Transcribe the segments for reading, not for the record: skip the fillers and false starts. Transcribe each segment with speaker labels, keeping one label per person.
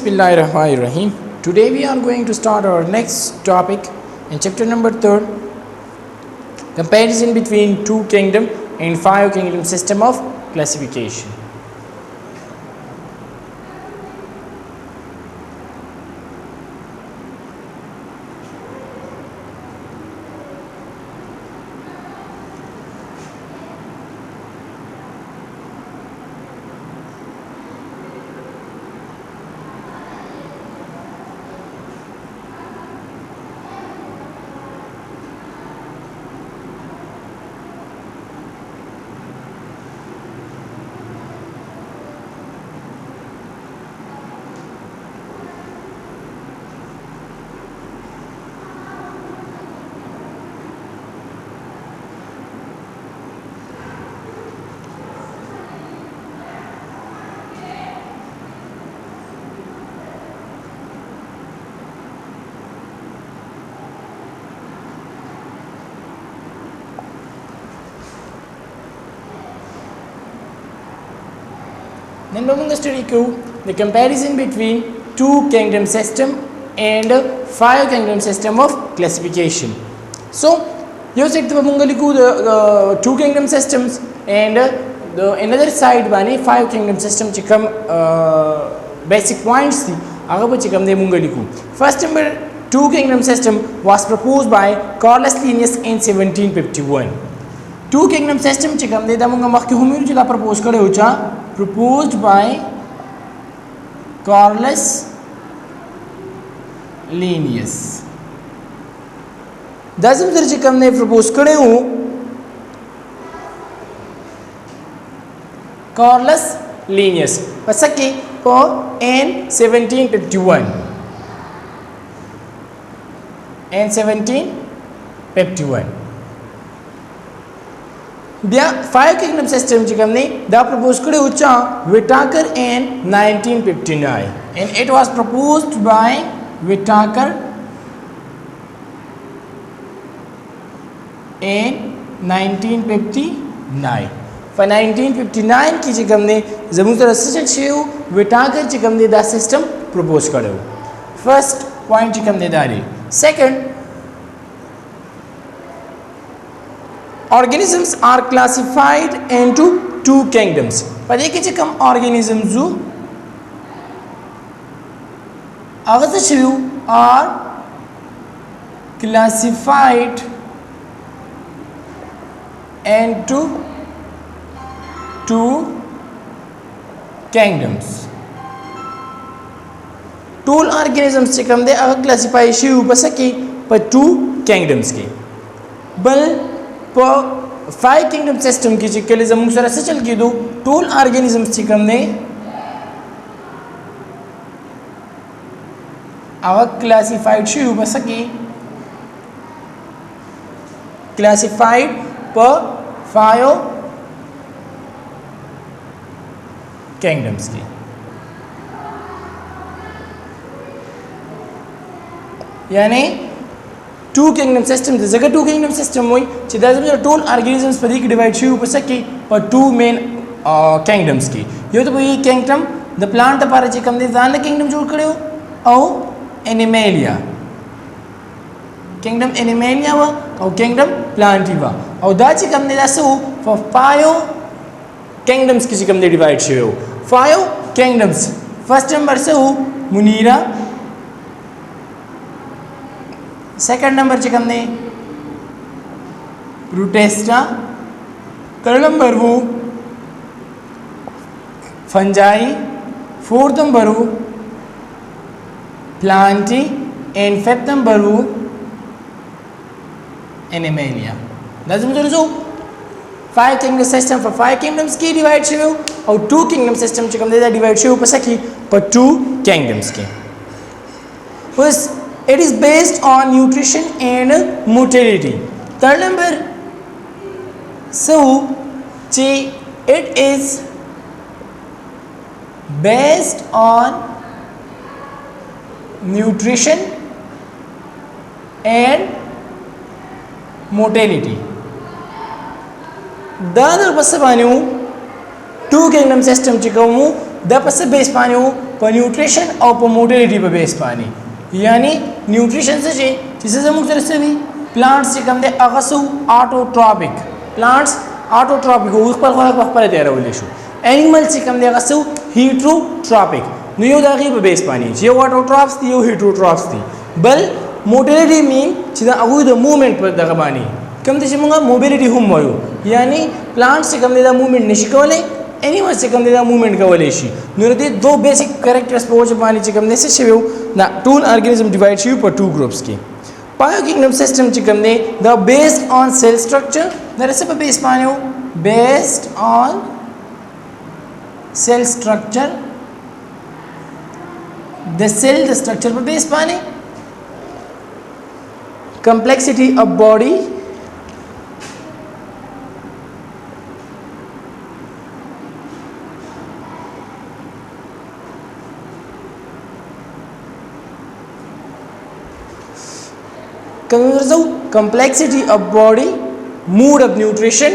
Speaker 1: Bismillahirrahmanirrahim. Today we are going to start our next topic in chapter number 3, comparison between two kingdom and five kingdom system of classification. Then we will study the comparison between two kingdom system and five kingdom system of classification. So, you said the two kingdom systems and the another side bani five kingdom system chikam basic points thi aga chikam de mungaliku. First number, two kingdom system was proposed by Carolus Linnaeus in 1751. Two kingdom system chikam de damunga makki humir jila propose kare ucha proposed by Carolus Linnaeus. दसम चikam ने propose करे हूँ Carolus Linnaeus pasaki for in 1751 in 1751. The five kingdom system chikam ne the proposed kade ucha Whitaker in 1959 and it was proposed by Whitaker in 1959. For 1959 ki chikam ne zamutara research cheyu Whitaker chikam ne the system proposed kade. First point chikam ne dari. Second, organisms are classified into two kingdoms. Padhe ke chikam organisms zu agasachu are classified into two kingdoms. Tool organisms chikam de aga classify shiu pasaki pa two kingdoms ke. Bal पर five kingdom system की चिकले जमुक sir ऐसे चल की दो toll organisms चिकम ने आवाज़ classified शुरू बस की क्लासिफाइड पर फाइव किंगडम्स की यानी two kingdom system the jaga two kingdom system hoy chida jab total organisms padi ki divide shiu pasaki per two main kingdoms ki yo to ye kingdom the plant par chikam de zan kingdom jod kare ho au animalia kingdom animalia wa au kingdom plantiva au da chikam de dasu for five kingdoms ki chikam de divide shiu five kingdoms first number se munira. Second number चिकम ने Protista. Third number वो Fungi. Fourth number वो Plantae and fifth number वो Animalia. दस मुझे जो five kingdom system for five kingdoms की division और टू किंगडम सिस्टम चिकम दे डिवाइड शिव पसकी पर टू किंगडम्स के. उस it is based on nutrition and motility. Third number, so it is based on nutrition and motility. The other passe two kingdom system chikamu the passe base panu په نیوټریشن او په موډیلیټي په بیس باندې یعنی نیوټریشن څه شي چې زموږ سره سوي پلانټس چې کوم دي هغه سو آټوټروپیک پلانټس آټوټروپیک او خپل خوراک په خپل تیارولې شو انیمل چې کوم دي هغه سو هیټروټروپیک نو یو د هغې په بیس باندې چې یو آټوټروپس دي یو هیټروټروپس دي بل موټیلیټي مین چې د هغوی د موومنټ په دغه باندې کوم دی چې موږ موبیلیټي هم وایو یعنی پلانټس چې کوم دی دا موومنټ نشي کولی animals چې کوم دی دا موومنټ کولی شي نو د دې دو بیسیک کریکټرز په وجه باندې چې کوم دی څه شوي وو دا ټول ارګانیزم ډیوایډ شوي په ټو ګروپس کې بایو کینګډم سیسټم چې کوم دی دا بیسډ آن سیل سټرکچر دا څه په بیس باندې وو بیسډ آن سیل سټرکچر د سیل د سټرکچر په بیس باندې complexity of body complexity of body mode of nutrition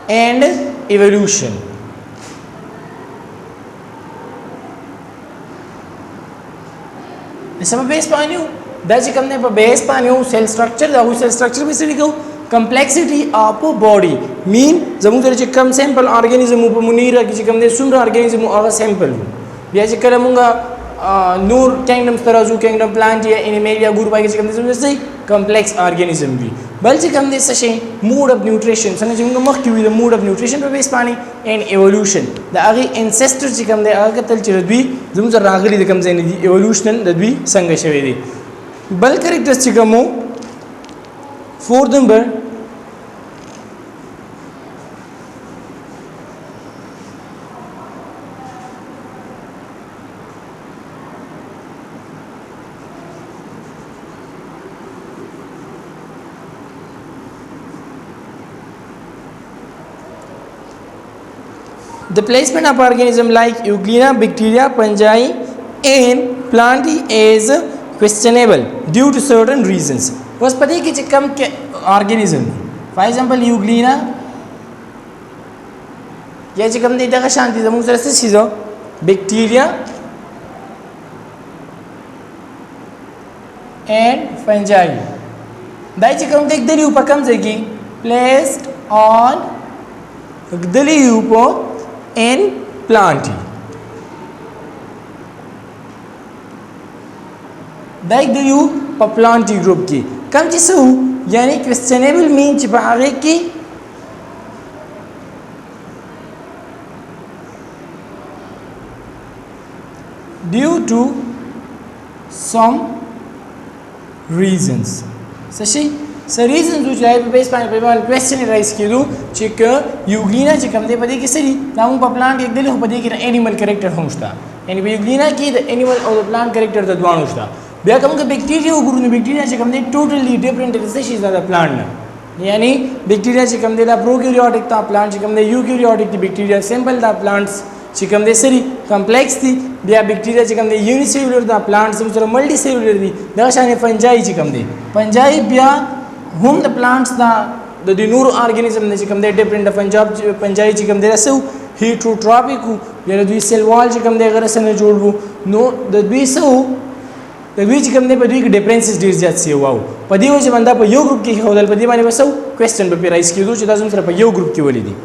Speaker 1: and evolution सब base पानी دا چې کوم نه په بیس باندې سیل سټرکچر دا سیل سټرکچر به څه لیکو complexity of body mean زموږ سره چې کم سیمپل ارګانیزم په مونیره کې چې کوم دي څومره ارګانیزم هغه سیمپل بیا چې کله مونږ نور کینګډم ترازو کینګډم پلانټ یا انیمالیا ګروپ کې چې کوم دي څه کمپلیکس ارګانیزم وي بل چې کوم دي څه شي موډ اف نیوټریشن څنګه چې موږ مخکې وی د موډ اف نیوټریشن په بیس باندې ان ایوولوشن دا هغه انسیسټر چې کوم دي هغه تل چې دوی زموږ سره راغلي د کوم ځای نه دي ایوولوشنل د دوی څنګه شوی دي بل کریکټرز چې کوم فور نمبر The placement of organism like Euglena, bacteria, fungi and plant is questionable due to certain reasons. बस पता है कि कम organism, for example Euglena या कम देता का शांति जमूँ sir से चीज़ों bacteria and fungi. दाई कम देख दली ऊपर कम जगी placed on दली ऊपर in plant दाइक दयू पर प्लांटी ग्रुप की कम चीज़ हो यानी क्वेश्चनेबल मीन चिपारे की ड्यू टू some reasons सही सर रीजन जो चाहे पे बेस पानी पे मान क्वेश्चन राइज किया चिक यूग्लिना चिकम दे पदे किसे री नामु पर प्लांट एक दिल हो पदे कि एनिमल कैरेक्टर होता यानी पे यूग्लिना की द एनिमल और द प्लांट कैरेक्टर द द्वान होता बिया कम के बैक्टीरिया हो गुरु ने बैक्टीरिया चिकम दे टोटली डिफरेंट स्पीशीज द प्लांट यानी बैक्टीरिया चिकम दे द प्रोकैरियोटिक था प्लांट चिकम दे यूकैरियोटिक द बैक्टीरिया सिंपल द प्लांट्स चिकम दे सरी कॉम्प्लेक्स थी बिया बैक्टीरिया चिकम दे यूनिसेल्युलर द प्लांट्स दूसरा मल्टी सेल्युलर थी दशाने फंजाई चिकम दे फंजाई बिया whom the plants the neuro organism ne chikam de different punjab panjai chikam de rasu heterotropic ya the cell wall chikam de agar asne jodbu no the be so the we chikam de padi differences dis jat se wow padi ho je banda pa yo group ki hodal padi mane basau question pe rise ki do chida zum sara pa yo group ki wali di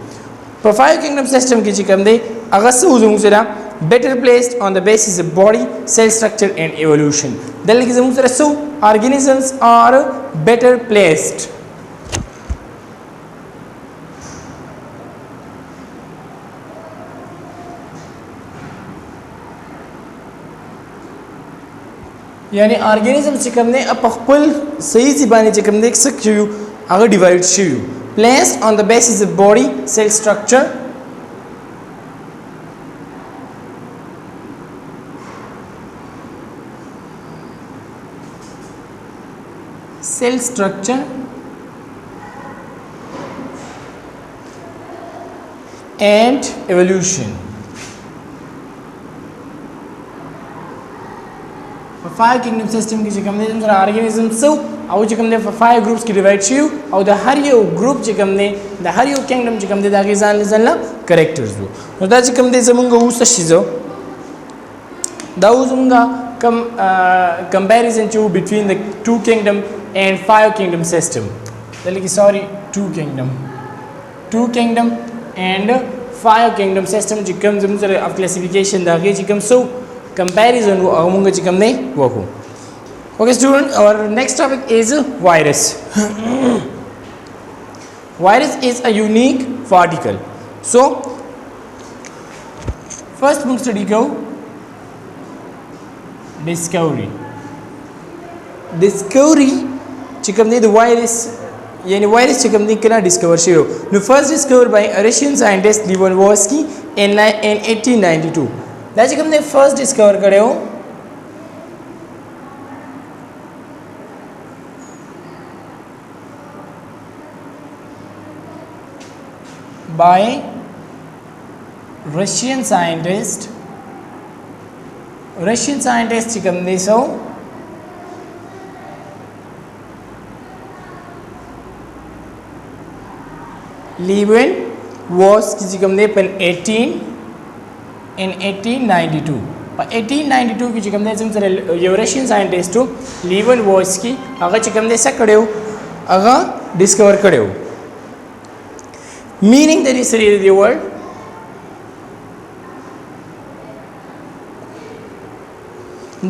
Speaker 1: profile kingdom system ki chikam de agar se uzum sara better placed on the basis of body cell structure and evolution dalli ki zum sara so organisms are better placed यानी organisms चिकम ने अब खपल सही ज़बानी चिकम ने एक सक्रिय आगे divide शिव placed on the basis of body cell structure and evolution. 5 kingdom system کې چې کوم دي زموږ ارګانیزم سو او چې کوم دي په 5 groups کې ډیوایډ شي او د هر یو ګروپ چې کوم دي د هر یو کینګډم چې کوم دي دا غي ځان له کریکټرز وو نو دا چې کوم دي زموږ اوس شي زو دا زموږ کم comparison to between the 2 kingdom and 5 kingdom system like sorry 2 kingdom and 5 kingdom system چې کوم زموږ of classification دا غي چې کوم سو comparison among the chicken work. Okay student, our next topic is virus. Virus is a unique particle. So first we study go discovery chicken the virus yani virus chicken kala discover shiro no first discovered by a Russian scientist Levonovsky in 1892 that chicken they first discover kareo by Russian scientist chicken they so Levonovsky chicken they pen 1892 पर 1892 की चिकम दे जम Eurasian scientist लीवनवॉस्की अगर चिकम दे सा कड़े हो अगर discover कड़े हो meaning that is the word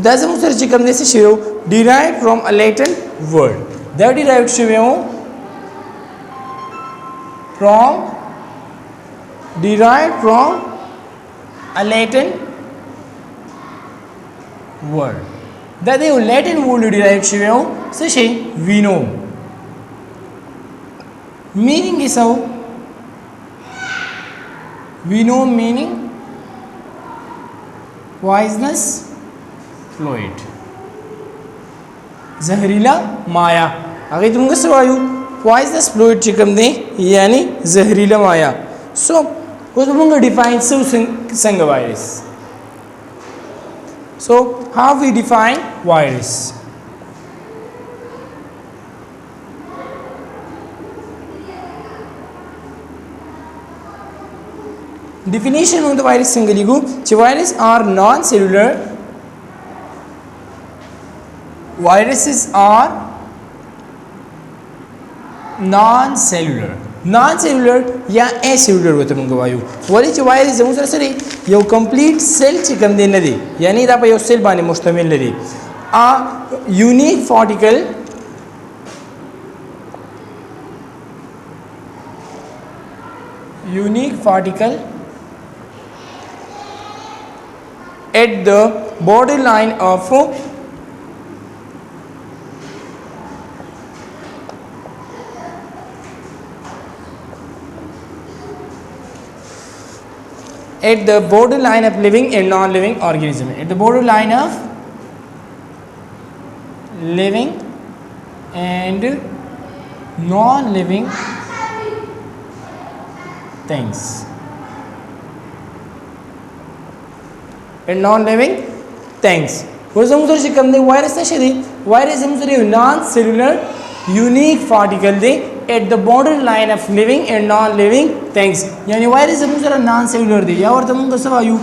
Speaker 1: दसम सर चिकम दे से शिरो derived from a Latin word that derived शिरो derived from a Latin word that the Latin word derived shivo sushi vino meaning is how vino meaning poisonous fluid जहरीला माया आगे तुमको सवायु poisonous fluid चिकम दे यानी जहरीला माया so what we define so single virus. So how we define virus? Definition of the virus single group virus are non-cellular viruses are non-cellular या acellular होते मंगो वायु वाली जो वायरस जमुन सर यो complete cell चिकम देने दे यानी इधर पे यो cell बाने मुश्तमिल ले a unique particle at the borderline of at the borderline of living and non-living organism at the borderline of living and non-living things and non-living things वो जमुतर से कम दे virus से शरी वायरस जमुतर non-cellular unique particle दे at the borderline of living and non-living things यानी virus जमुतर non-cellular दे या और तमुंगा सवायु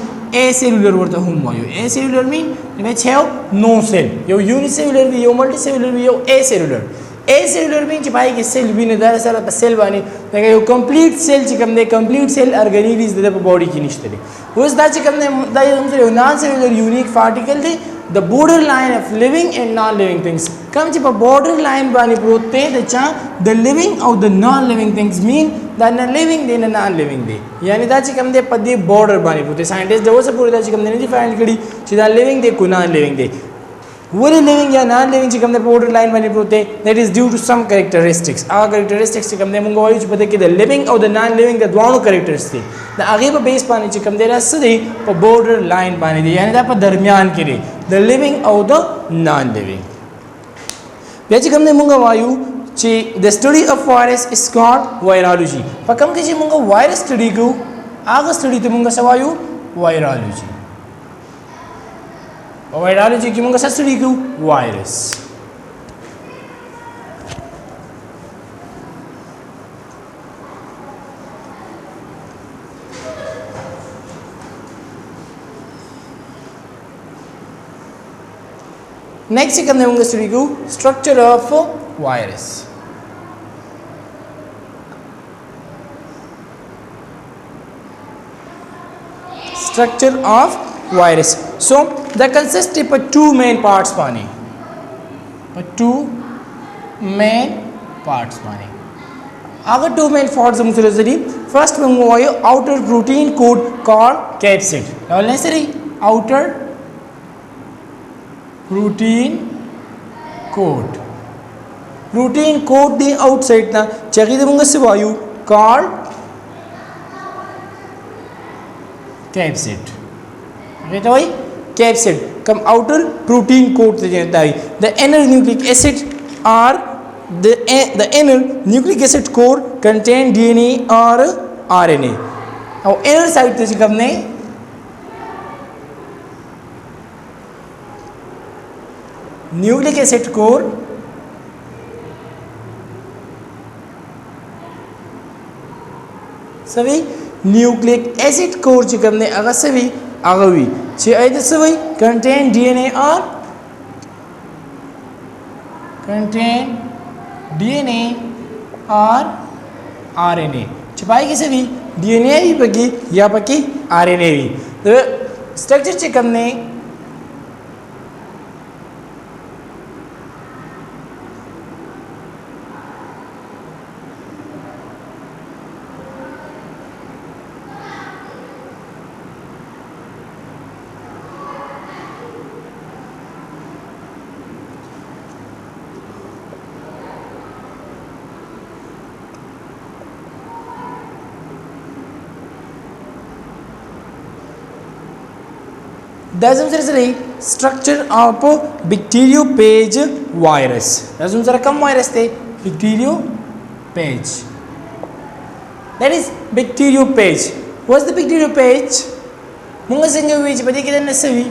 Speaker 1: acellular वर्ता हूँ वायु acellular mean which have no cell yo unicellular भी यो multicellular भी यो acellular mean चिपाई के cell भी नहीं दार सारा cell बानी लेकिन यो complete cell चिकम दे complete cell organisms दे पर body की निश्चित दे वो इस दार चिकम दे दार जमुतर non-cellular unique particle they the borderline of living and non-living things come चिपा borderline बानी प्रोते दे चा the living or the non-living things mean the living दे न non-living दे यानी दार चिकम दे पद्धि border बानी प्रोते scientist दे वो सब पूरे दार चिकम दे नहीं define करी चिदा living दे को non-living दे वो living या non-living चिकम दे borderline बानी प्रोते that is due to some characteristics आगे characteristics चिकम दे मुंगो वाली चिपा दे कि the living or the non-living the दोनों characteristics द आगे पर base पानी चिकम दे रहा सदी पर borderline पानी दे यानी दार पर दरमियान के लिए the living or the non-living याची कम ने मुंगा वायु ची the study of virus is called virology पर कम के ची मुंगा virus study को आगे study तो मुंगा सवायु virology virology ki munga study ku virus. Next हम देखेंगे study को structure of virus. Structure of virus. So that consists of two main parts पानी. Two main parts पानी. अगर two main parts हम चले first हम वो outer protein coat called capsid. Now necessary outer protein coat. Protein coat the outside na cheeky देंगे सिवायु called capsid. Okay तो भाई capsid come outer protein coat से जाता है. The inner nucleic acid are the inner nucleic acid core contain DNA or RNA. और inner side से कब ने न्यूक्लिक एसिड कोर सभी न्यूक्लिक एसिड कोर चिकन ने अगर सभी आगवी चे ऐसे सभी कंटेन डीएनए और आरएनए छिपाई की सभी डीएनए भी पकी या पकी आरएनए भी तो स्ट्रक्चर चिकन ने That's the structure of bacteriophage virus. That's the come virus the bacteriophage. That is bacteriophage. What's the bacteriophage? Munga singa which but they necessary.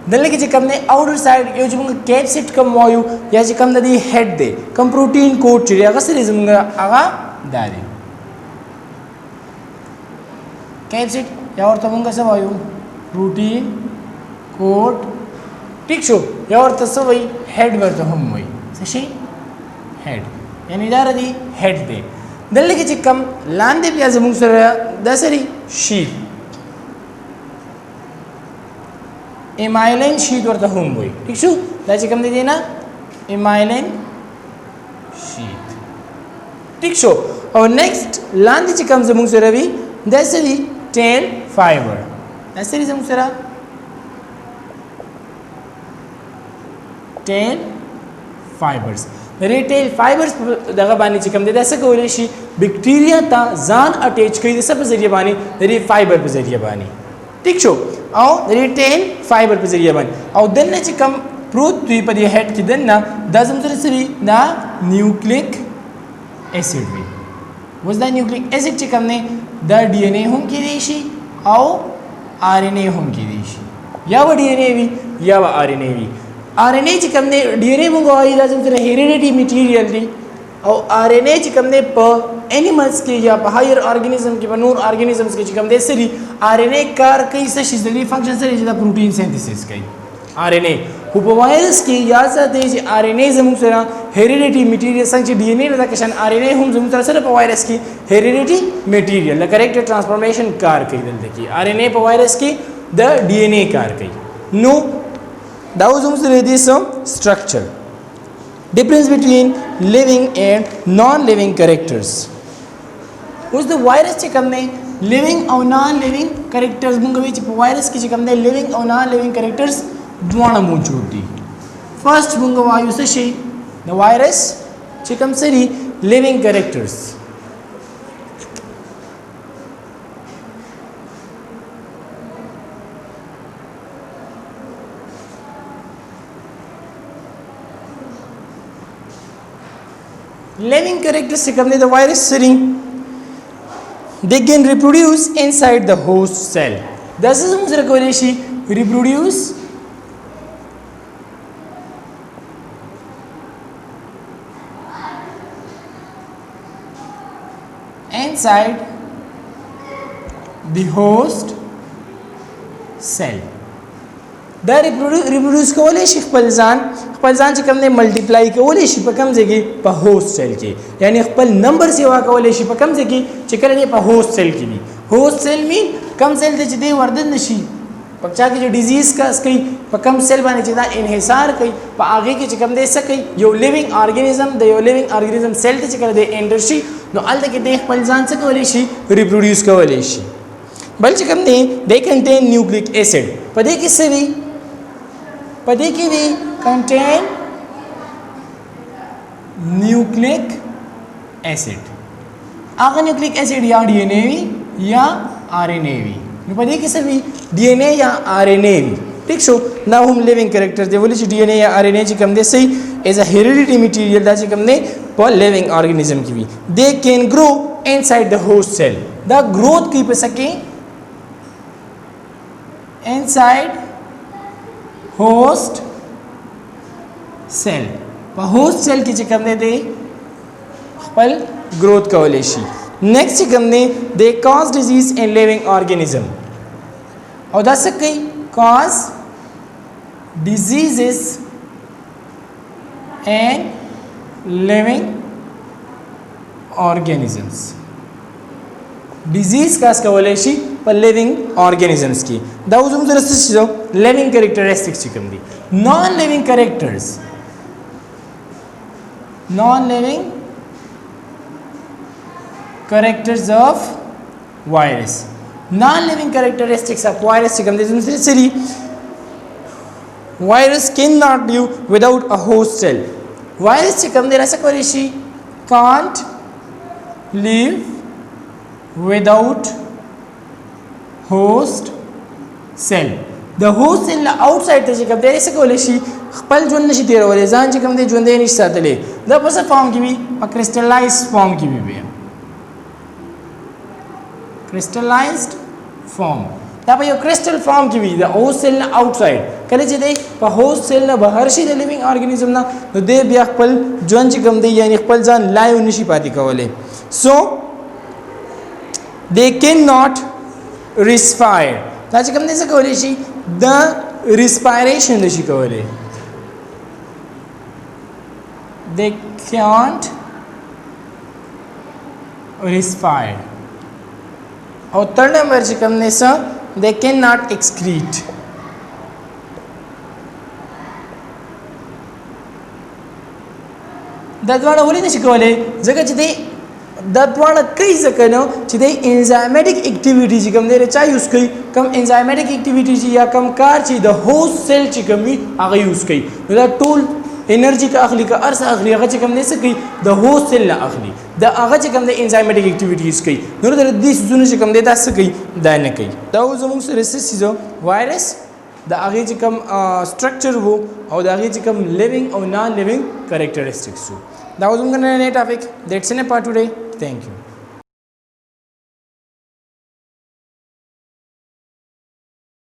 Speaker 1: Then like come the outer side, you munga capsid come vayu, ya come the head de, come protein coat chiri, aga series munga aga dadi. Capsid, ya or munga sa vayu, protein coat ठीक शो यावर तसं वही head वरतं हम वही Sashi head यानी इधर the head they दल्ले के चिकम लांदे प्याज मुंग सर दसरी शीट इमाइलिन शीट वरतं हम वही ठीक शो दा चिकम दे देना इमाइलिन शीट ठीक शो और नेक्स्ट लांदे चिकम से मुंग सर भी दसरी टेल फाइबर दसरी से मुंग sir tail fibers. The tail fibers दगा बानी चिकम दे ऐसा कोई रेशी बैक्टीरिया ता जान अटैच करी दे सब जरिए बानी दे फाइबर पे जरिए बानी ठीक शो आओ दे टेल फाइबर पे जरिए बानी आओ दिन ने चिकम प्रोत तुई पर ये हेड की दिन ना दसम जरिए सभी ना न्यूक्लिक एसिड भी was the nucleic acid चिकम ने द डीएनए हम की रेशी आओ आरएनए हम की रेशी या वो डीएनए भी या वो आरएनए भी आरएनए चिकम ने डीएनए मंगवाई दाजम से हेरिडिटी मटेरियल दी और आरएनए चिकम ने पर एनिमल्स के या हायर ऑर्गेनिज्म के नॉन ऑर्गेनिजम्स के चिकम दे सरी आरएनए कार कई से शिजली फंक्शन से जिदा प्रोटीन सिंथेसिस कई आरएनए हुपवायरस की या साथे जे आरएनए जमु से हेरिडिटी मटेरियल संग डीएनए लदा कशन आरएनए हम जमु तरह से वायरस की heredity material the correct transformation car कई दल देखी आरएनए पर वायरस की द डीएनए कार कई no Those is some structure. Difference between living and non-living characters. What's the virus चिकम में living और non-living characters बुंगा भी चिप virus की चिकम में living और non-living characters द्वाना मौजूद दी. First बुंगा वायु से शी the virus चिकम से री living characters. Living characteristic of the virus sitting, they can reproduce inside the host cell. This is reproduce inside the host cell. دا ریپروډوس کولی شي خپل ځان چې کوم دی ملټیپلای کولی شي په کوم ځای کې په هوست سیل کې یعنی خپل نمبر سیوا کولی شي په کوم ځای کې چې کله دی په هوست سیل کې وي هوست سیل مین کوم سیل دی چې دی وردن نشي په چا کې چې ډیزیز کاس کوي په کوم سیل باندې چې دا انحصار کوي په هغې کې چې کوم دی څه کوي یو لیوینګ ارګانیزم د یو لیوینګ ارګانیزم سیل ته چې کله دی انټر شي نو هلته کې دی خپل ځان څه کولی شي ریپروډیوس کولی شي بل چې کوم دی دی کنټین نیوکلیک ایسډ په دې کې څه وي په دې کې وی contain nucleic acid هغه nucleic acid یا DNA وي یا RNA وي نو په دې کې څه وي DNA یا RNA وي ٹھیک شو دا هم living character دی ولې چې DNA یا RNA چې کوم دی صحیح as a hereditary material دا چې کوم دی په living organism کې وي they can grow inside the host cell دا growth کوي په سکه inside host cell په host cell کې چې کوم دی خپل growth کولی شي next چې کوم دی they cause disease in living organism او دا څه کوي cause diseases in living organisms disease cause کولی شي په living organisms کې دا اوس موږ سره څه living characteristics چې کوم دي non living characters of virus non living characteristics of virus چې کوم دي موږ سره virus cannot live without a host cell virus چې کوم دي راڅ کولی شي can't live without host cell the host cell outside ته چې کوم دی څه کولی شي خپل ژوند نشي تېرولی ځان چې کوم دی ژوندی نشي ساتلی دا په څه فارم کې وي په کرسټلایز فارم کې وي کرسټلایزډ فارم دا په یو کرسټل فارم کې وي د هوست سیل نه آوټساید کله چې دی په هوست سیل نه بهر شي د لیوینګ ارګانیزم نه نو دی بیا خپل ژوند چې کوم دی یعنی خپل ځان لایو نشي پاتې کولی سو they cannot respire دا چې کوم دی څه کولی شي د respiration نشي کولی they can't respire او third number چې کوم دی څه they cannot excrete دا دواړه ولې نشي کولی ځکه چې دی دا دواړه کوي ځکه نو چې د انزایمټیک اکټیویټي چې کوم دی چا یوز کوي کم انزایمټیک اکټیویټي چې یا کم کار چې د هوست سیل چې کوم وي هغه یوز کوي نو دا ټول انرژي که اخلي که ارڅه اخلي هغه چې کوم دی څه کوي د هوست سیل نه اخلي د هغه چې کوم دی انزایمټیک اکټیویټي یوز کوي نو د دې څیزونه چې کوم دی دا څه کوي دا نه کوي دا اوس زموږ سره څه څیز وایرس د هغې چې کوم سټرکچر وو او د هغې چې کوم لیوینګ او نان لیوینګ کریکټرسټکس وو دا اوس زموږ نننی ټاپک دیټس ان فار ټوډے Thank you.